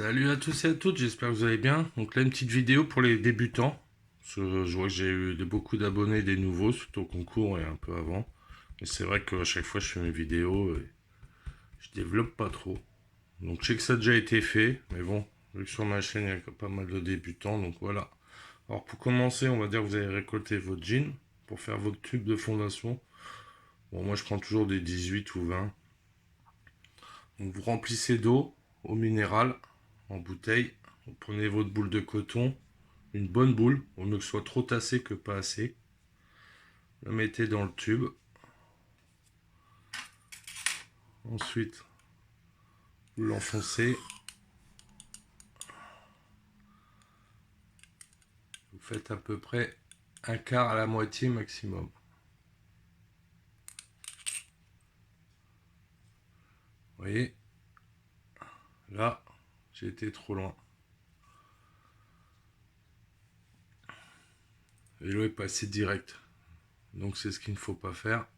Salut à tous et à toutes, j'espère que vous allez bien. Donc là, une petite vidéo pour les débutants. Je vois que j'ai eu beaucoup d'abonnés, des nouveaux, surtout au concours et un peu avant. Mais c'est vrai qu'à chaque fois, je fais mes vidéos et je développe pas trop. Donc je sais que ça a déjà été fait, mais bon, vu que sur ma chaîne, il y a pas mal de débutants, donc voilà. Alors pour commencer, on va dire que vous allez récolter votre jean pour faire votre tube de fondation. Bon, moi, je prends toujours des 18 ou 20. Donc vous remplissez d'eau au minéral en bouteille. Vous prenez votre boule de coton, une bonne boule, au mieux que ce soit trop tassé que pas assez. La mettez dans le tube. Ensuite, vous l'enfoncez. Vous faites à peu près un quart à la moitié maximum. Vous voyez, là, j'ai été trop loin. Et l'eau est passée direct. Donc c'est ce qu'il ne faut pas faire.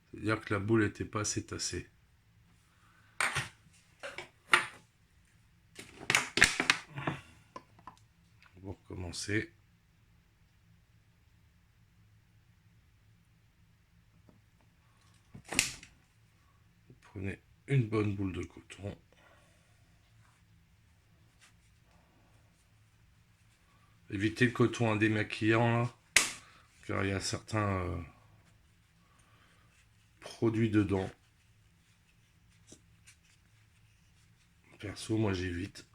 C'est-à-dire que la boule n'était pas assez tassée. Vous recommencez. Vous prenez une bonne boule de coton. Évitez le coton indémaquillant là, car il y a certains produits dedans. Perso, moi j'évite.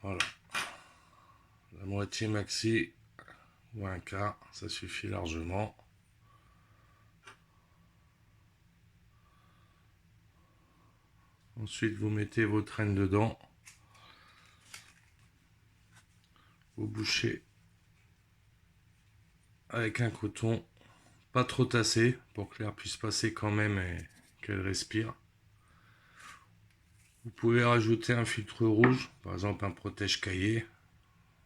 Voilà. La moitié maxi ou un quart, ça suffit largement. Ensuite, vous mettez vos traînes dedans. Vous bouchez avec un coton, pas trop tassé, pour que l'air puisse passer quand même et qu'elle respire. Vous pouvez rajouter un filtre rouge, par exemple un protège-cahier.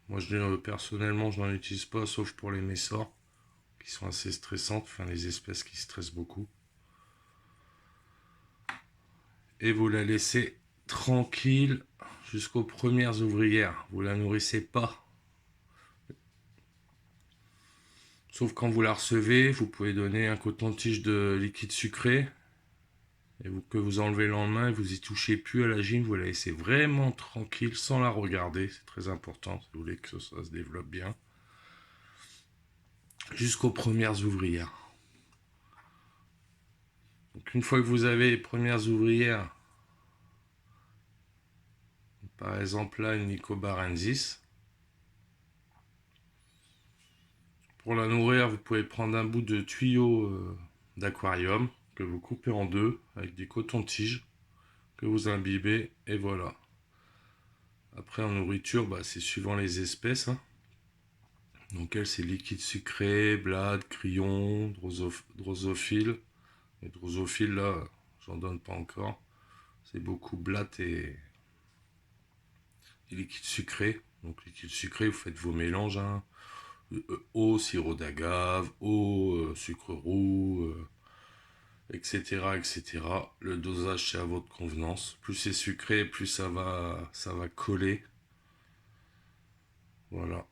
Moi, personnellement, je n'en utilise pas, sauf pour les messors, qui sont assez stressantes, enfin les espèces qui stressent beaucoup. Et vous la laissez tranquille jusqu'aux premières ouvrières. Vous la nourrissez pas. Sauf quand vous la recevez, vous pouvez donner un coton-tige de liquide sucré et que vous enlevez le lendemain et vous y touchez plus à la gym, vous la laissez vraiment tranquille sans la regarder, c'est très important si vous voulez que ça se développe bien. Jusqu'aux premières ouvrières. Donc une fois que vous avez les premières ouvrières, par exemple là une Nicobarensis, pour la nourrir vous pouvez prendre un bout de tuyau d'aquarium que vous coupez en deux avec des cotons-tiges que vous imbibez et voilà. Après en nourriture, c'est suivant les espèces. Hein. Donc elle c'est liquide sucré, blade, crillon, drosophile. Les drosophiles là, j'en donne pas encore. C'est beaucoup blade et liquide sucré. Donc liquide sucré, vous faites vos mélanges. Hein. Eau, sirop d'agave, eau, sucre roux, etc., etc. Le dosage c'est à votre convenance. Plus c'est sucré, plus ça va coller. Voilà.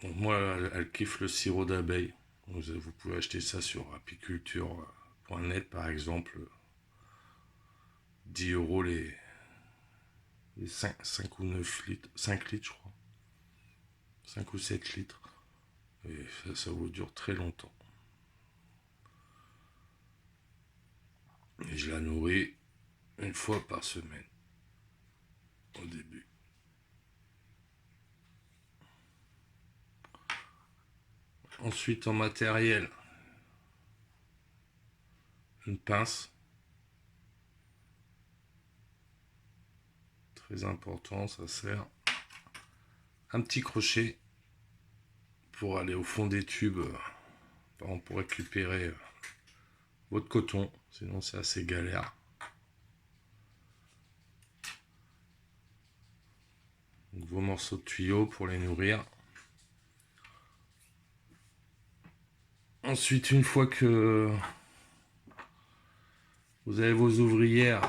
Donc moi, elle kiffe le sirop d'abeille. Vous pouvez acheter ça sur apiculture.net par exemple. 10 € les 5 ou 9 litres. 5 litres je crois. 5 ou 7 litres. Et ça vous dure très longtemps. Et je la nourris une fois par semaine. Au début. Ensuite en matériel. Une pince. Très important, ça sert. Un petit crochet pour aller au fond des tubes, par exemple pour récupérer votre coton, sinon c'est assez galère. Donc, vos morceaux de tuyaux pour les nourrir. Ensuite, une fois que vous avez vos ouvrières,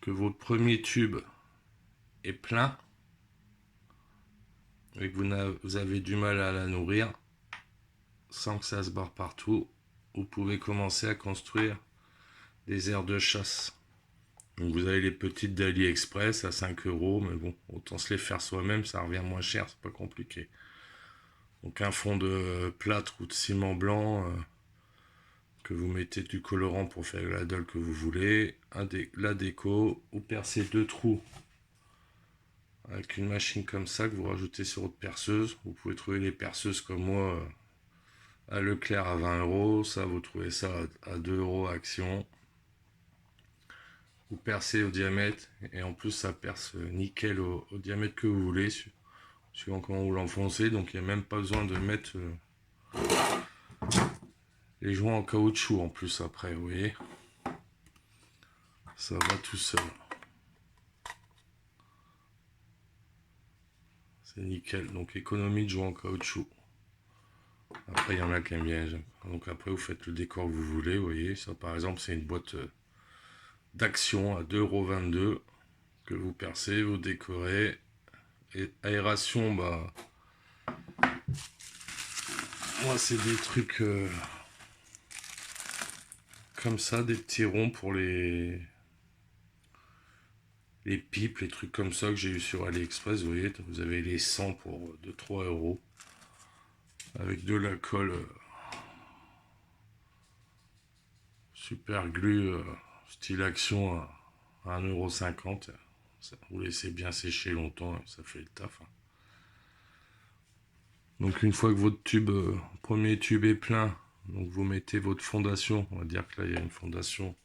que votre premier tube est plein, et que vous avez du mal à la nourrir, sans que ça se barre partout, vous pouvez commencer à construire des aires de chasse. Donc vous avez les petites d'AliExpress à 5 €, mais bon, autant se les faire soi-même, ça revient moins cher, c'est pas compliqué. Donc un fond de plâtre ou de ciment blanc, que vous mettez du colorant pour faire la dalle que vous voulez, la déco, vous percez 2 trous avec une machine comme ça que vous rajoutez sur votre perceuse. Vous pouvez trouver les perceuses comme moi à Leclerc à 20 €, ça vous trouvez ça à 2 € à Action. Vous percez au diamètre et en plus ça perce nickel au diamètre que vous voulez, suivant comment vous l'enfoncez. Donc il n'y a même pas besoin de mettre les joints en caoutchouc en plus après, vous voyez. Ça va tout seul. C'est nickel. Donc économie de joints en caoutchouc. Après il y en a qui aiment bien. Donc après vous faites le décor que vous voulez, vous voyez. Ça par exemple c'est une boîte d'Action à 2,22 € que vous percez, vous décorez. Et aération, bah moi c'est des trucs comme ça, des petits ronds pour les pipes, les trucs comme ça que j'ai eu sur AliExpress. Vous voyez, vous avez les 100 pour 2-3 € avec de la colle super glue style Action à 1,50 €. Vous laissez bien sécher longtemps, ça fait le taf. Donc une fois que votre premier tube est plein, donc vous mettez votre fondation. On va dire que là il y a une fondation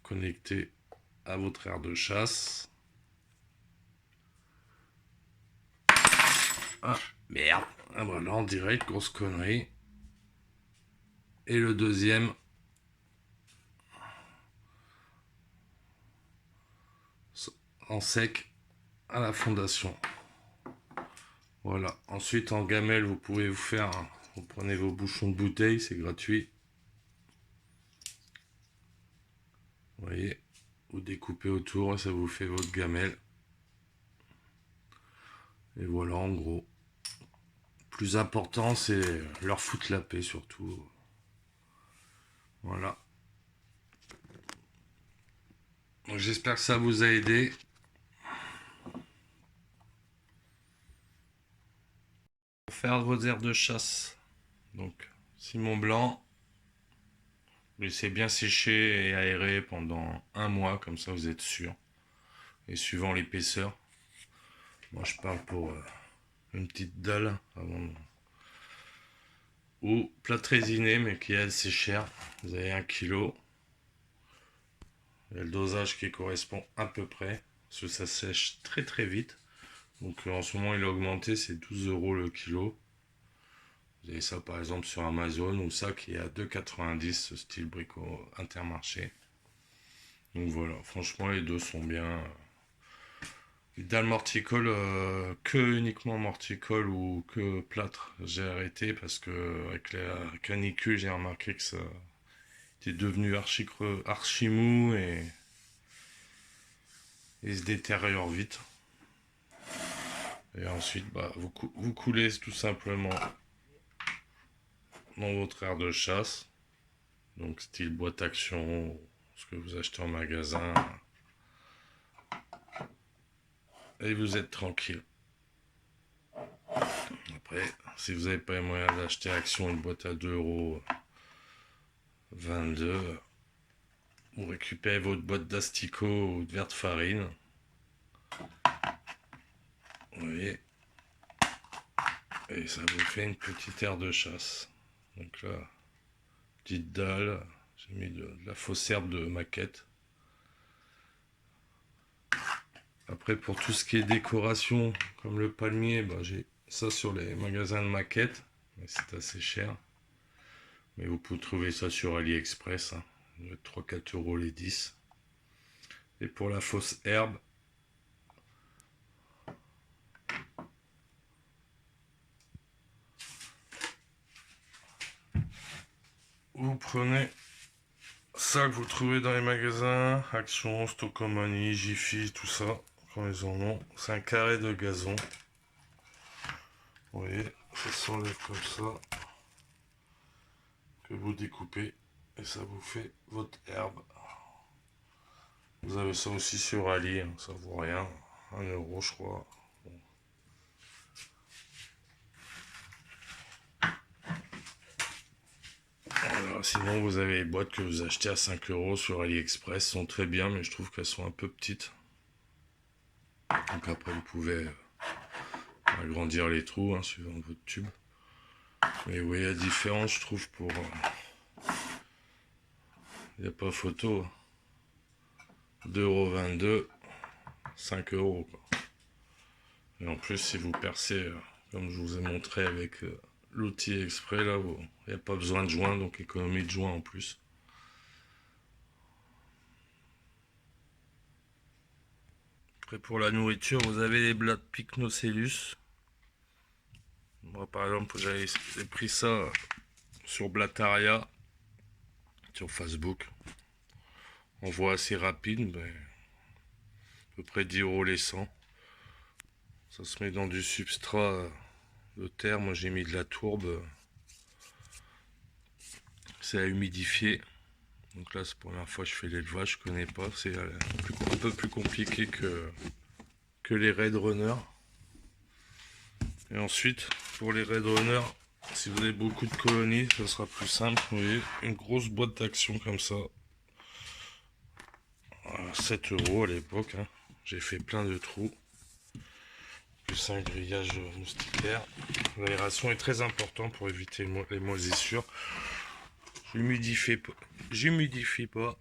connectée à votre aire de chasse. Ah merde, ah voilà, en direct, grosse connerie. Et le deuxième en sec à la fondation. Voilà. Ensuite en gamelle vous pouvez vous faire, vous prenez vos bouchons de bouteille, c'est gratuit. Vous voyez, vous découpez autour et ça vous fait votre gamelle. Et voilà en gros. Plus important c'est leur foutre la paix surtout. Voilà. Donc j'espère que ça vous a aidé. Pour faire vos aires de chasse. Donc ciment blanc. Laissez bien sécher et aérer pendant 1 mois, comme ça vous êtes sûr. Et suivant l'épaisseur. Moi je parle pour une petite dalle avant ou plâtre résiné, mais qui est assez cher. Vous avez 1 kg. Il y a le dosage qui correspond à peu près, parce que ça sèche très très vite. Donc en ce moment il a augmenté, c'est 12 € le kilo. Vous avez ça par exemple sur Amazon, ou ça qui est à 2,90 €, style Brico Intermarché. Donc voilà, franchement les deux sont bien. Les dalles morticole, que uniquement morticole ou que plâtre, j'ai arrêté parce que avec la canicule j'ai remarqué que ça était devenu archi mou et se détériore vite. Et ensuite bah, vous coulez tout simplement dans votre aire de chasse, donc style boîte Action, ce que vous achetez en magasin, et vous êtes tranquille. Après, si vous n'avez pas les moyens d'acheter Action une boîte à 2,22 €, vous récupérez votre boîte d'asticot ou de verre de farine. Vous voyez, et ça vous fait une petite aire de chasse. Donc là, petite dalle, j'ai mis de la fausse herbe de maquette. Après pour tout ce qui est décoration, comme le palmier, bah, j'ai ça sur les magasins de maquettes, mais c'est assez cher. Mais vous pouvez trouver ça sur AliExpress, hein. 3-4 euros les 10. Et pour la fausse herbe, vous prenez ça que vous trouvez dans les magasins, Action, Stocomanie, Jiffy, tout ça, quand ils en ont. C'est un carré de gazon. Vous voyez, ça s'enlève comme ça, que vous découpez, et ça vous fait votre herbe. Vous avez ça aussi sur Ali, hein, ça vaut rien, 1 euro je crois. Bon. Voilà, sinon vous avez les boîtes que vous achetez à 5 euros sur AliExpress, elles sont très bien, mais je trouve qu'elles sont un peu petites. Donc après vous pouvez agrandir les trous, hein, suivant votre tube. Mais vous voyez la différence, je trouve, pour... Il n'y a pas photo. 2,22 €, 5 euros, quoi. Et en plus, si vous percez, comme je vous ai montré avec l'outil exprès, là, il n'y a pas besoin de joint, donc économie de joint en plus. Après, pour la nourriture, vous avez les blattes Pycnocellus. Moi, par exemple, j'ai pris ça sur Blataria, sur Facebook. On voit assez rapide, mais à peu près 10 euros les 100. Ça se met dans du substrat de terre. Moi, j'ai mis de la tourbe. C'est à humidifier. Donc là, c'est la première fois que je fais l'élevage, je connais pas. C'est un peu plus compliqué que les Raid Runner. Et ensuite, pour les Raid Runner, si vous avez beaucoup de colonies, ça sera plus simple. Vous voyez, une grosse boîte d'action comme ça. 7 euros à l'époque. Hein. J'ai fait plein de trous. Plus un grillage moustiquaire. L'aération est très importante pour éviter les moisissures. J'humidifie pas.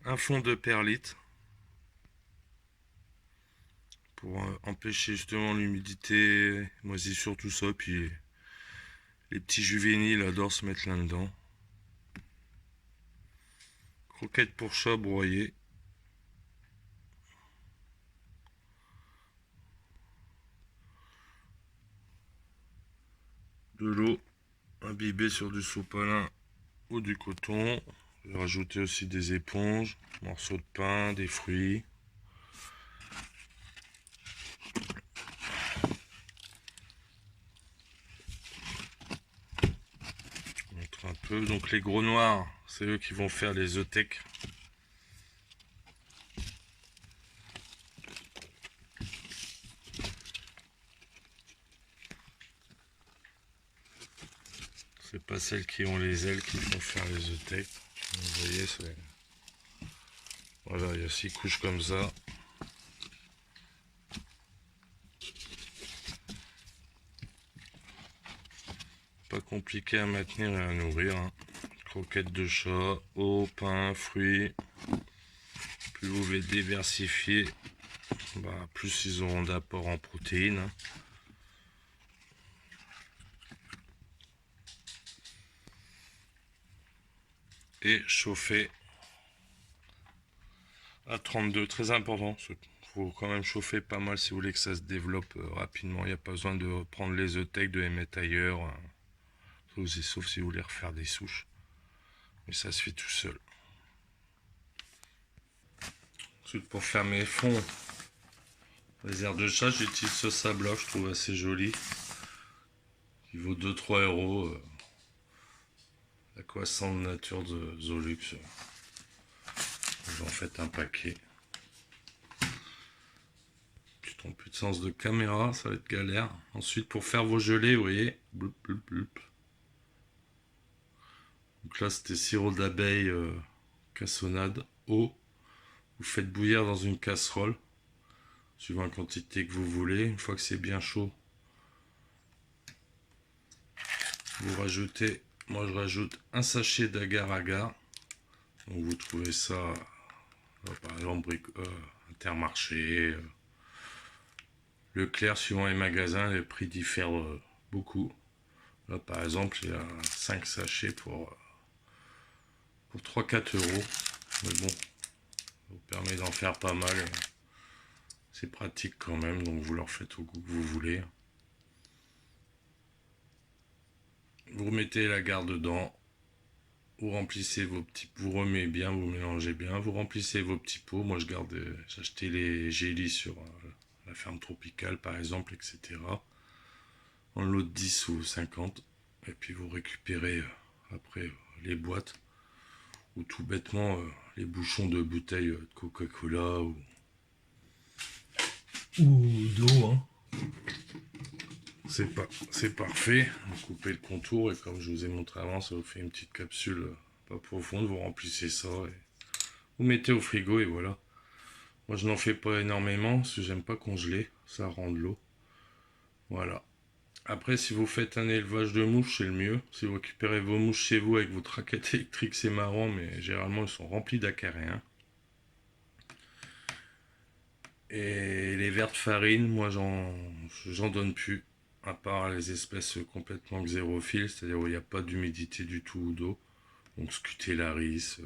Un fond de perlite pour empêcher justement l'humidité, moisissure, tout ça. Puis les petits juvéniles adorent se mettre là-dedans. Croquettes pour chat broyées. De l'eau imbibée sur du sopalin ou du coton. Je vais rajouter aussi des éponges, morceaux de pain, des fruits. Je montre un peu. Donc les gros noirs, c'est eux qui vont faire les œuthèques. C'est pas celles qui ont les ailes qui font faire les œuthèques. Vous voyez, c'est... Voilà, il y a 6 couches comme ça. Pas compliqué à maintenir et à nourrir. Hein. Croquettes de chat, eau, pain, fruits. Plus vous les diversifier, plus ils auront d'apport en protéines. Hein. Et chauffer à 32, très important. Il faut quand même chauffer pas mal si vous voulez que ça se développe rapidement. Il n'y a pas besoin de prendre les œuthèques, de les mettre ailleurs. Sauf si vous voulez refaire des souches. Mais ça se fait tout seul. Ensuite, pour faire mes fonds, les airs de chat, j'utilise ce sable-là, je trouve assez joli. Il vaut 2-3 euros. Aquasand nature de Zolux. J'en fais un paquet. Putain, plus de sens de caméra, ça va être galère. Ensuite, pour faire vos gelées, vous voyez, bloup, bloup, bloup. Donc là, c'était sirop d'abeille, cassonade, eau. Vous faites bouillir dans une casserole, suivant la quantité que vous voulez. Une fois que c'est bien chaud, vous rajoutez, moi je rajoute un sachet d'agar-agar. Donc vous trouvez ça, par exemple, Intermarché, Leclerc, suivant les magasins, les prix diffèrent beaucoup. Là, par exemple, il y a 5 sachets pour 3-4 euros. Mais bon, ça vous permet d'en faire pas mal. C'est pratique quand même, donc vous leur faites au goût que vous voulez. Vous remettez la garde dedans. Vous remplissez vos petits, vous remettez bien, vous mélangez bien, vous remplissez vos petits pots. Moi, j'ai acheté les gélis sur la ferme tropicale, par exemple, etc. En lot de 10 ou 50. Et puis vous récupérez après les boîtes ou tout bêtement les bouchons de bouteilles de Coca-Cola ou d'eau. Hein. C'est parfait. Vous coupez le contour et comme je vous ai montré avant, ça vous fait une petite capsule pas profonde. Vous remplissez ça et vous mettez au frigo et voilà. Moi je n'en fais pas énormément parce que j'aime pas congeler, ça rend de l'eau. Voilà. Après si vous faites un élevage de mouches c'est le mieux. Si vous récupérez vos mouches chez vous avec votre raquette électrique c'est marrant mais généralement ils sont remplis d'acariens. Et les vers de farine, moi j'en donne plus. À part les espèces complètement xérophiles, c'est-à-dire où il n'y a pas d'humidité du tout ou d'eau. Donc Scutellaris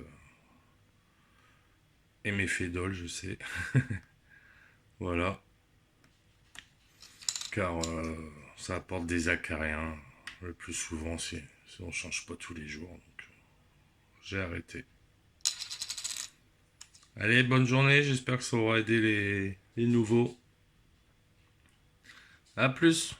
et Méphédole, je sais. Voilà. Car ça apporte des acariens le plus souvent si on ne change pas tous les jours. Donc j'ai arrêté. Allez, bonne journée, j'espère que ça aura aidé les nouveaux. A plus.